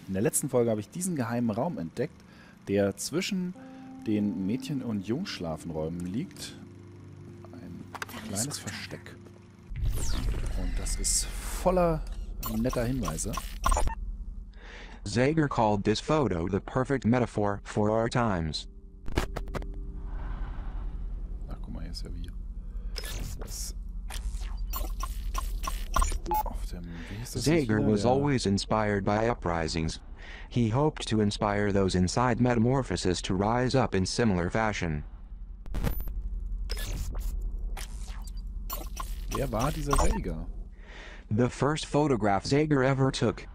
In der letzten Folge habe ich diesen geheimen Raum entdeckt, der zwischen den Mädchen- und Jungschlafenräumen liegt. Ein kleines Versteck. Und das ist voller netter Hinweise. Zager called this photo the perfect metaphor for our times. Ach, guck mal, hier ist ja wie. Das auf dem, wie hieß das Zager hier? was always inspired by uprisings. He hoped to inspire those inside metamorphosis to rise up in similar fashion. Wer war dieser Zager? The first photograph Zager ever took.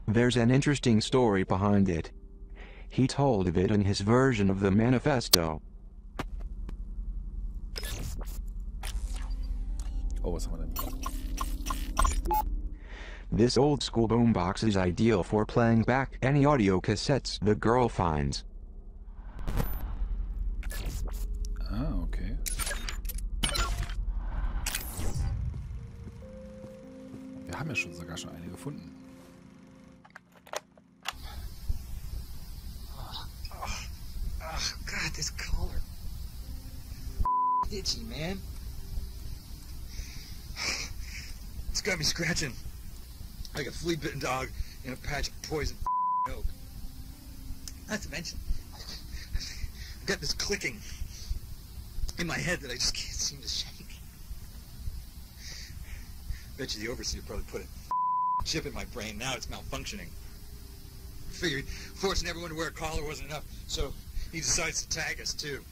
There's an interesting story behind it. He told of it in his version of the manifesto. Oh, was haben wir denn hier? This old-school boombox is ideal for playing back any audio cassettes the girl finds. Ah, okay. Wir haben ja sogar schon eine gefunden. Oh, God, this collar. Itchy, man. It's got me scratching like a flea-bitten dog in a patch of poison oak. Not to mention, I've got this clicking in my head that I just can't seem to shake. Bet you the overseer probably put a chip in my brain. Now it's malfunctioning. Figured forcing everyone to wear a collar wasn't enough, so he decides to tag us too.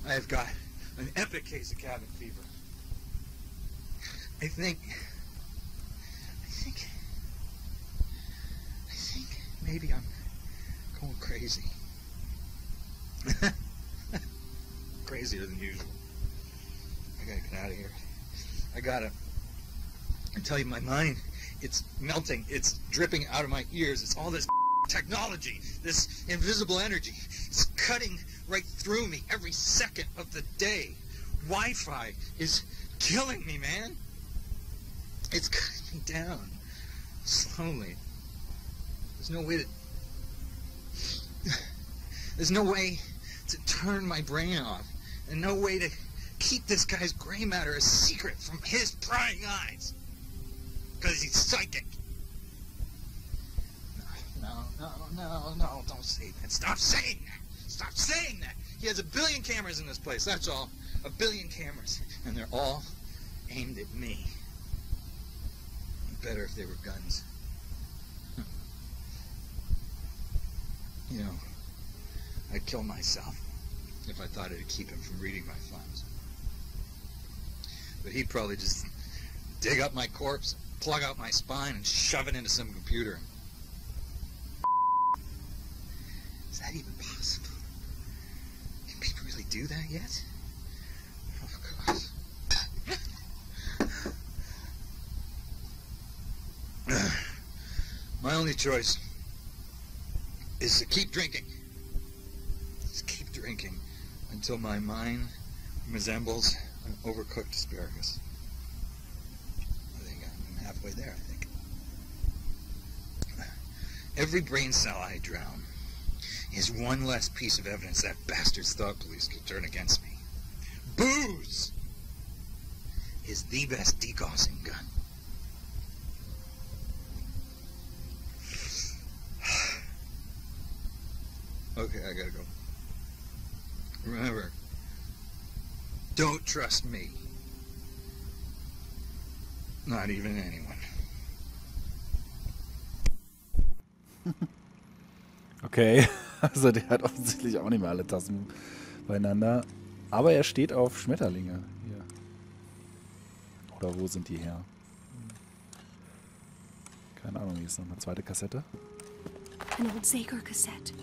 I have got an epic case of cabin fever. I think maybe I'm going crazy. Crazier than usual. I gotta get out of here. I tell you, my mind, it's melting. It's dripping out of my ears. It's all this technology, this invisible energy. It's cutting right through me every second of the day. Wi-Fi is killing me, man. It's cutting me down slowly. There's no way to turn my brain off, and no way to keep this guy's gray matter a secret from his prying eyes, because he's psychic. No, don't say that. Stop saying that. Stop saying that. He has 1 billion cameras in this place, that's all. 1 billion cameras, and they're all aimed at me. Better if they were guns. You know, I'd kill myself if I thought it'd keep him from reading my files. But he'd probably just dig up my corpse, plug out my spine, and shove it into some computer. Is that even possible? Can people really do that yet? Oh, God. My only choice is to keep drinking. Just keep drinking until my mind resembles an overcooked asparagus. I think I'm halfway there, I think. Every brain cell I drown is one less piece of evidence that bastard's thought police could turn against me. Booze is the best degaussing gun. Okay, I gotta go. Remember, don't trust me. Not even anyone. Okay, also der hat offensichtlich auch nicht mehr alle Tassen beieinander. Aber er steht auf Schmetterlinge. Hier. Oder wo sind die her? Keine Ahnung, hier ist noch eine zweite Kassette. An old Zager cassette.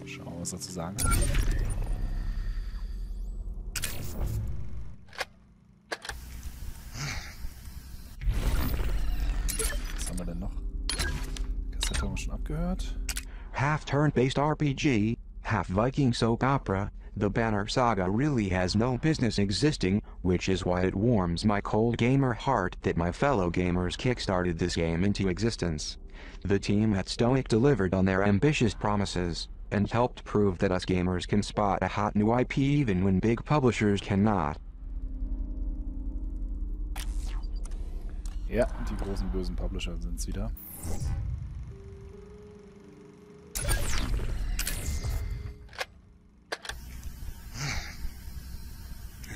Schauen wir, was er zu sagen hat. Was haben wir denn noch? Kassette haben wir schon abgehört. Half turn-based RPG, half Viking soap opera, The banner saga really has no business existing, which is why it warms my cold gamer heart that my fellow gamers kickstarted this game into existence. The team at Stoic delivered on their ambitious promises, and helped prove that us gamers can spot a hot new IP even when big publishers cannot. Ja, die großen bösen Publisher sind's wieder.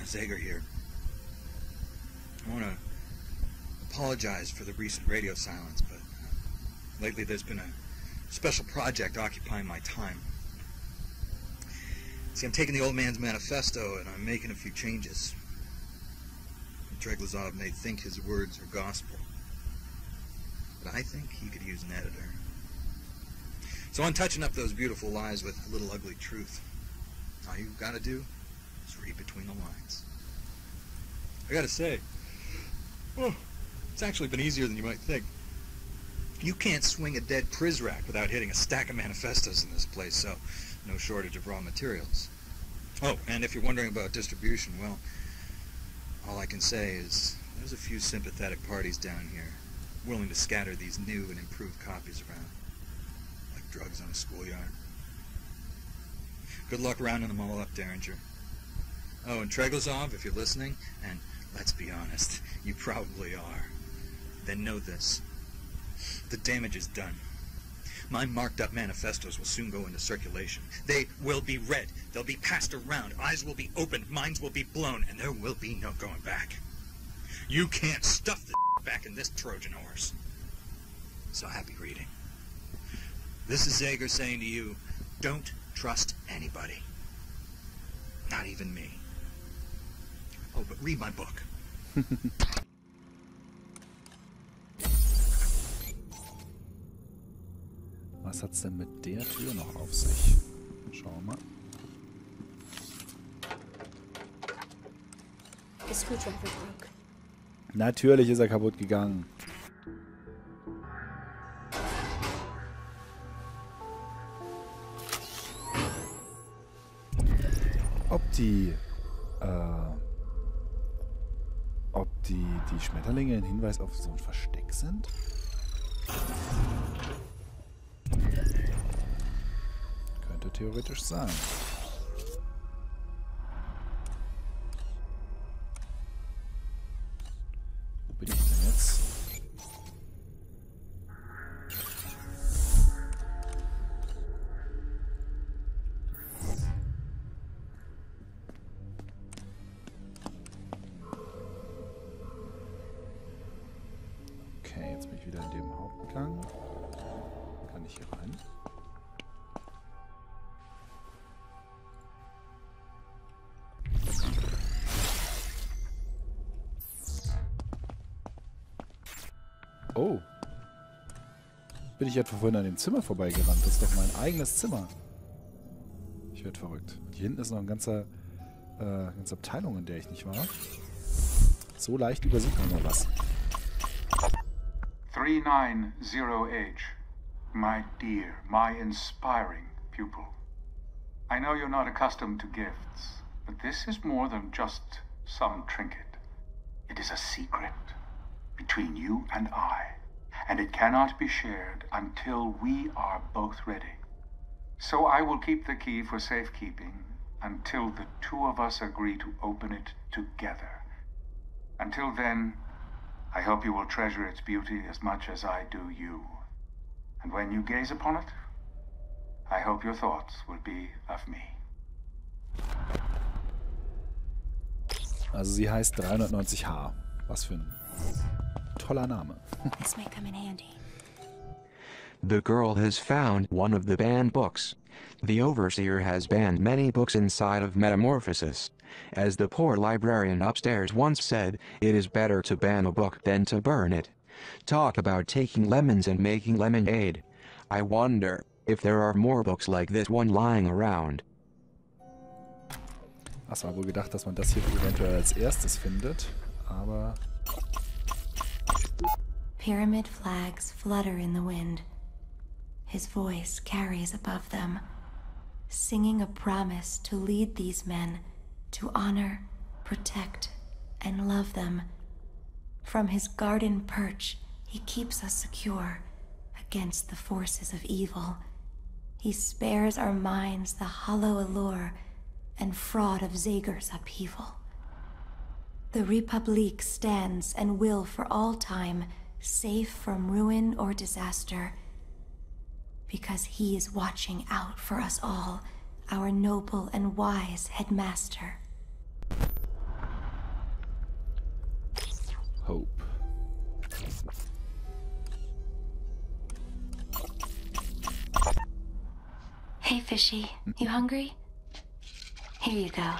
Zager here. I want to apologize for the recent radio silence, but lately there's been a special project occupying my time. See, I'm taking the old man's manifesto and I'm making a few changes. Treglazov may think his words are gospel, but I think he could use an editor. So I'm touching up those beautiful lies with a little ugly truth. All you've got to do is read between the lines. I gotta say, it's actually been easier than you might think. You can't swing a dead Prizrak without hitting a stack of manifestos in this place, so no shortage of raw materials. Oh, and if you're wondering about distribution, well, all I can say is there's a few sympathetic parties down here willing to scatter these new and improved copies around, like drugs on a schoolyard. Good luck rounding them all up, Derringer. Oh, and Treglazov, if you're listening, and let's be honest, you probably are, then know this. The damage is done. My marked up manifestos will soon go into circulation. They will be read. They'll be passed around. Eyes will be opened. Minds will be blown. And there will be no going back. You can't stuff the back in this Trojan horse. So happy reading. This is Zager saying to you, don't trust anybody. Not even me. Oh, but read my book. Was hat's denn mit der Tür noch auf sich? Schauen wir mal. The screwdriver broke. Natürlich ist er kaputt gegangen. Ob die Schmetterlinge ein Hinweis auf so ein Versteck sind? Könnte theoretisch sein. Wo bin ich denn jetzt? Okay, jetzt bin ich wieder in dem Hauptgang. Kann ich hier rein? Oh. Bin ich etwa vorhin an dem Zimmer vorbeigerannt? Das ist doch mein eigenes Zimmer. Ich werde verrückt. Und hier hinten ist noch eine ganze Abteilung, in der ich nicht war. So leicht übersieht man mal was. 390H. My dear, my inspiring pupil. I know you're not accustomed to gifts, but this is more than just some trinket. It is a secret between you and I, and it cannot be shared until we are both ready. So I will keep the key for safekeeping until the two of us agree to open it together. Until then, I hope you will treasure its beauty as much as I do you. And when you gaze upon it, I hope your thoughts will be of me. Also sie heißt 390H. Was für ein toller Name. This may come in handy. The girl has found one of the banned books. The overseer has banned many books inside of Metamorphosis. As the poor librarian upstairs once said, it is better to ban a book than to burn it. Talk about taking lemons and making lemonade. I wonder if there are more books like this one lying around. Es war wohl gedacht, dass man das hier eventuell als erstes findet, aber... Pyramid flags flutter in the wind. His voice carries above them. singing a promise to lead these men, to honor, protect, and love them. From his garden perch, he keeps us secure against the forces of evil. He spares our minds the hollow allure and fraud of Zager's upheaval. The Republique stands and will for all time, safe from ruin or disaster, because he is watching out for us all, our noble and wise headmaster. Hope. Hey, Fishy, you hungry? Here you go.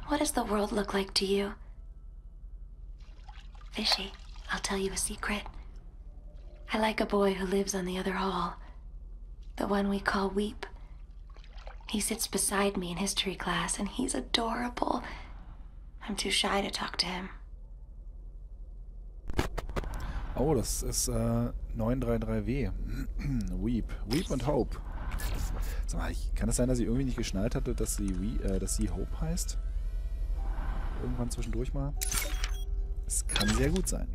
What does the world look like to you? Fishy, I'll tell you a secret. I like a boy who lives on the other hall. The one we call Weep. He sits beside me in history class, and he's adorable. I'm too shy to talk to him. Oh, das ist 933W. Weep. Weep und Hope. Sag mal, kann es sein, dass ich irgendwie nicht geschnallt hatte, dass sie Hope heißt? Irgendwann zwischendurch mal? Es kann sehr gut sein.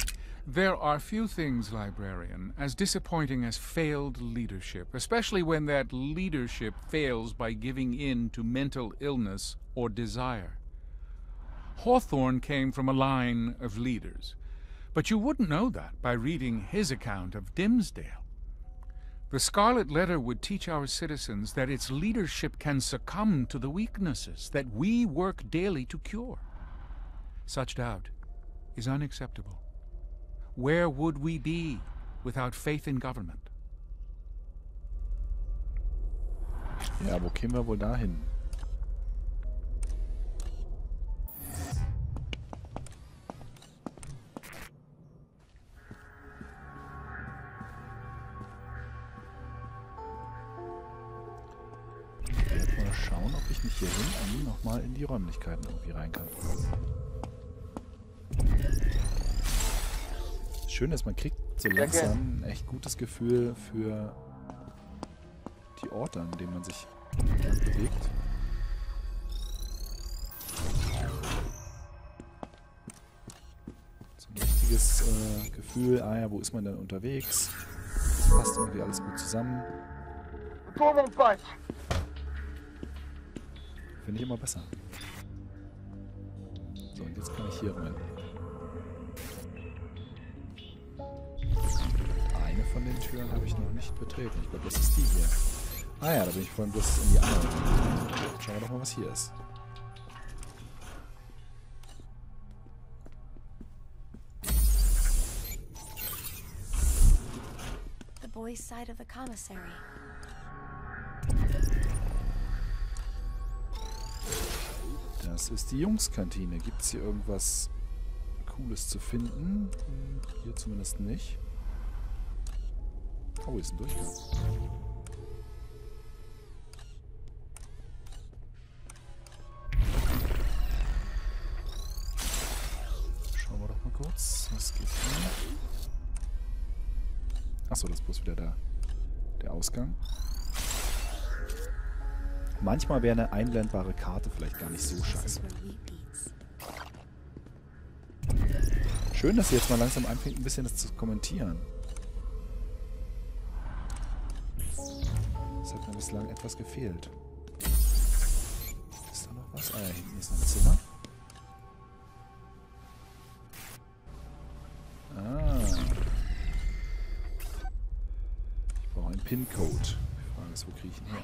There are few things, librarian, as disappointing as failed leadership, especially when that leadership fails by giving in to mental illness or desire. Hawthorne came from a line of leaders, but you wouldn't know that by reading his account of Dimmesdale. The Scarlet Letter would teach our citizens that its leadership can succumb to the weaknesses that we work daily to cure. Such doubt is unacceptable. Where would we be without faith in government? Ja, wo kämen wir wohl dahin? Ich werde mal schauen, ob ich nicht hier hinten nochmal in die Räumlichkeiten irgendwie rein kann. Schön ist, man kriegt so langsam ein echt gutes Gefühl für die Orte, an denen man sich bewegt. So ein richtiges Gefühl, ah ja, wo ist man denn unterwegs? Das passt irgendwie alles gut zusammen. Finde ich immer besser. So, und jetzt kann ich hier rein. Eine von den Türen habe ich noch nicht betreten. Ich glaube, das ist die hier. Ah ja, da bin ich vorhin bloß in die andere. Schauen wir doch mal, was hier ist. The boys' side of the commissary. Das ist die Jungskantine. Gibt es hier irgendwas Cooles zu finden? Hier zumindest nicht. Oh, hier ist ein Durchgang. Schauen wir doch mal kurz. Was geht hier? Achso, das ist bloß wieder der Ausgang. Manchmal wäre eine einblendbare Karte vielleicht gar nicht so scheiße. Schön, dass sie jetzt mal langsam anfängt, ein bisschen das zu kommentieren. Das hat mir bislang etwas gefehlt. Ist da noch was? Ah ja, hinten ist noch ein Zimmer. Ah. Ich brauche einen PIN-Code. Die Frage ist, wo kriege ich ihn her?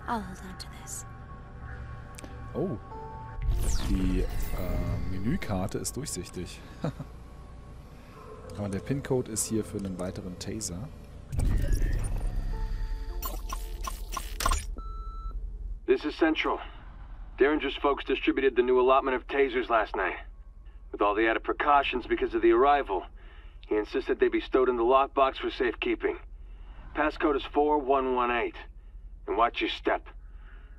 I'll hold on to this. Oh. Die Menükarte ist durchsichtig. Aber der PIN-Code ist hier für einen weiteren Taser. This is Central. Derringer's folks distributed the new allotment of tasers last night. With all the added precautions because of the arrival, he insisted they be stowed in the lockbox for safekeeping. Passcode is 4118. And watch your step.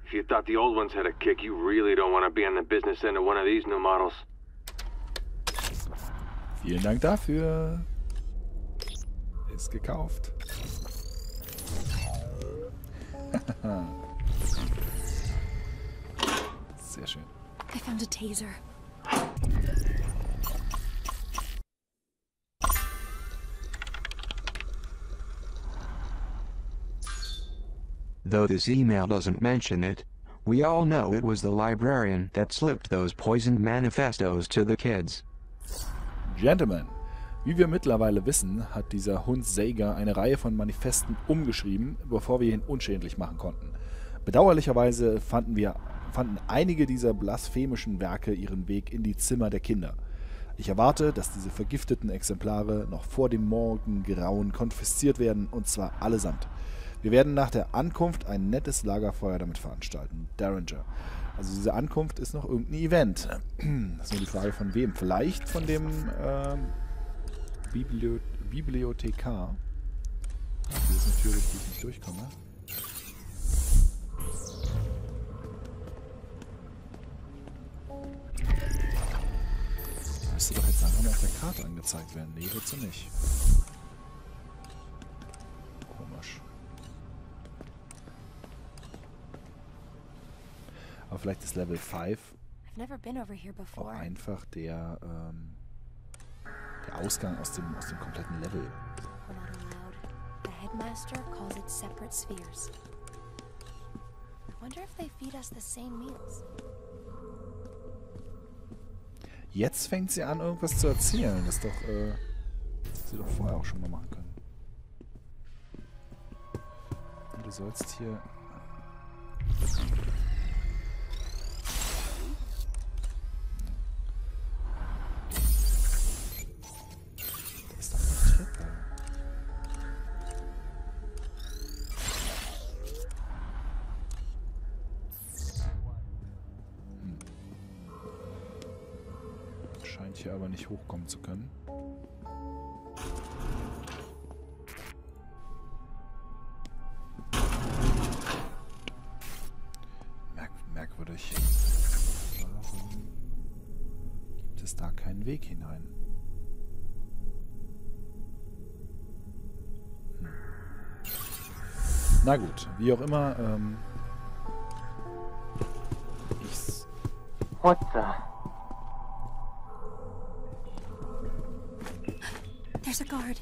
If you thought the old ones had a kick, you really don't want to be on the business end of one of these new models. Vielen Dank dafür. Ist gekauft. Sehr schön. I found a taser. Though this email doesn't mention it, we all know it was the librarian that slipped those poisoned manifestos to the kids. Gentlemen, wie wir mittlerweile wissen, hat dieser Hund Zager eine Reihe von Manifesten umgeschrieben, bevor wir ihn unschädlich machen konnten. Bedauerlicherweise fanden einige dieser blasphemischen Werke ihren Weg in die Zimmer der Kinder. Ich erwarte, dass diese vergifteten Exemplare noch vor dem Morgengrauen konfisziert werden, und zwar allesamt. Wir werden nach der Ankunft ein nettes Lagerfeuer damit veranstalten. Derringer. Also diese Ankunft ist noch irgendein Event. Das ist nur die Frage von wem. Vielleicht von dem Bibliothekar. Hier ist eine Tür, durch die ich nicht durchkomme. Müsste doch jetzt einfach mal auf der Karte angezeigt werden. Nee, wird sie nicht. Komisch. Aber vielleicht ist Level 5 auch einfach der Ausgang aus dem kompletten Level. The headmaster calls it separate spheres. I wonder if they feed us the same meals. Jetzt fängt sie an, irgendwas zu erzählen. Das doch, sie doch vorher auch schon mal machen können. Und du sollst hier... Da ist doch eine Treppe. Scheint hier aber nicht hochkommen zu können. Merkwürdig. Warum gibt es da keinen Weg hinein? Na gut, wie auch immer, What the? There's a guard.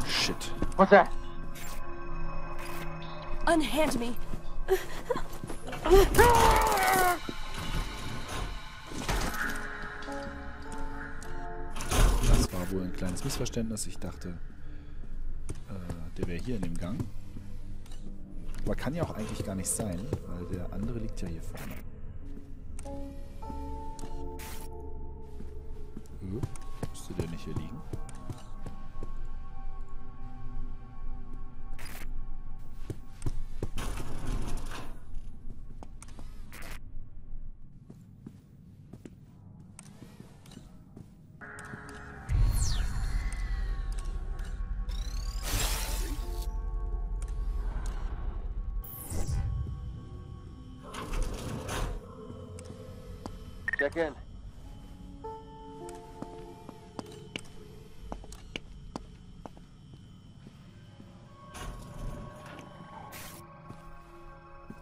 Shit. What's that? Unhand me. Das war wohl ein kleines Missverständnis. Ich dachte, der wäre hier in dem Gang. Aber kann ja auch eigentlich gar nicht sein, weil der andere liegt ja hier vorne. Müsste der nicht hier liegen? Check in.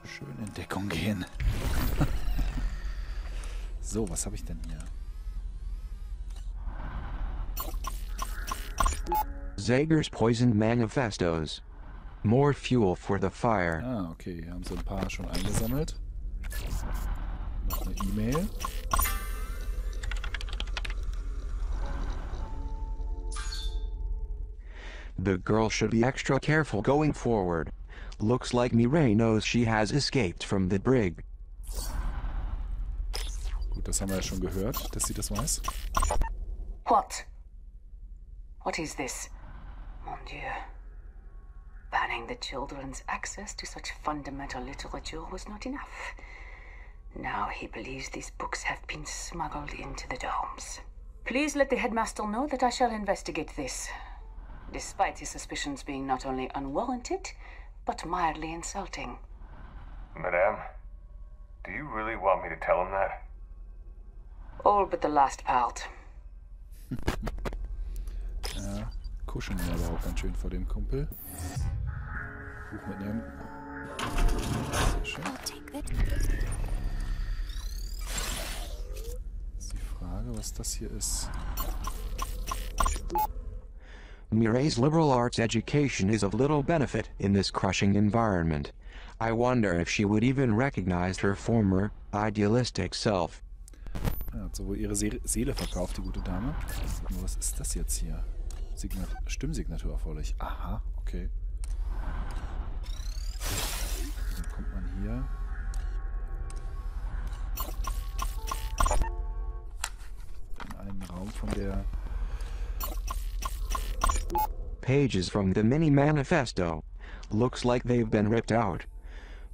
Schön in Deckung gehen. So, was habe ich denn hier? Zager's poisoned manifestos. More fuel for the fire. Ah, okay. Hier haben sie ein paar schon eingesammelt. Noch eine E-Mail. The girl should be extra careful going forward. Looks like Mireille knows she has escaped from the brig. Gut, das haben wir ja schon gehört, dass sie das weiß. What? What is this? Mon Dieu. Banning the children's access to such fundamental literature was not enough. Now he believes these books have been smuggled into the domes. Please let the headmaster know that I shall investigate this. Despite his suspicions being not only unwarranted, but mildly insulting. Madame, do you really want me to tell him that? All but the last part. Ja, kuscheln wir aber auch ganz schön vor dem Kumpel. Buch mitnehmen. Sehr schön. Ist die Frage, was das hier ist. Mirai's liberal arts education is of little benefit in this crushing environment. I wonder if she would even recognize her former, idealistic self. Ja, hat sowohl ihre Seele verkauft, die gute Dame. Nur was ist das jetzt hier? Stimmsignatur erforderlich. Aha, okay. Dann kommt man hier. In einen Raum von der... Pages from the mini manifesto. Looks like they've been ripped out.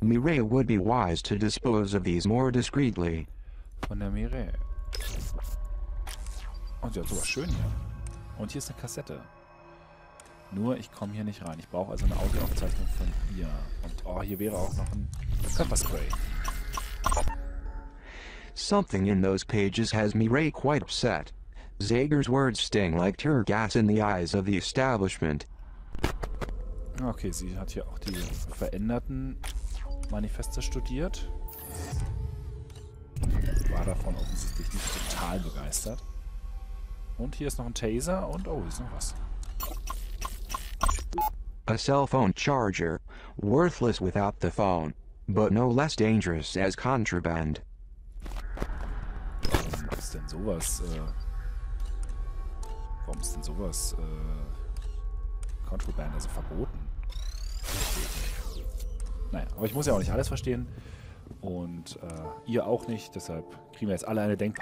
Mirai would be wise to dispose of these more discreetly. Von der Mirai. Und ja, sowas schön hier. Und hier ist eine Kassette. Nur, ich komme hier nicht rein. Ich brauche also eine Audioaufzeichnung von ihr. Und oh, hier wäre auch noch ein Pfefferspray. Something in those pages has Mirai quite upset. Zager's words sting like tear gas in the eyes of the establishment. Okay, sie hat hier auch die veränderten Manifeste studiert. War davon offensichtlich nicht total begeistert. Und hier ist noch ein Taser und oh, hier ist noch was. A cell phone charger, worthless without the phone, but no less dangerous as contraband. Warum ist denn sowas, Contraband, also verboten? Naja, aber ich muss ja auch nicht alles verstehen. Und ihr auch nicht, deshalb kriegen wir jetzt alle eine Denkpause.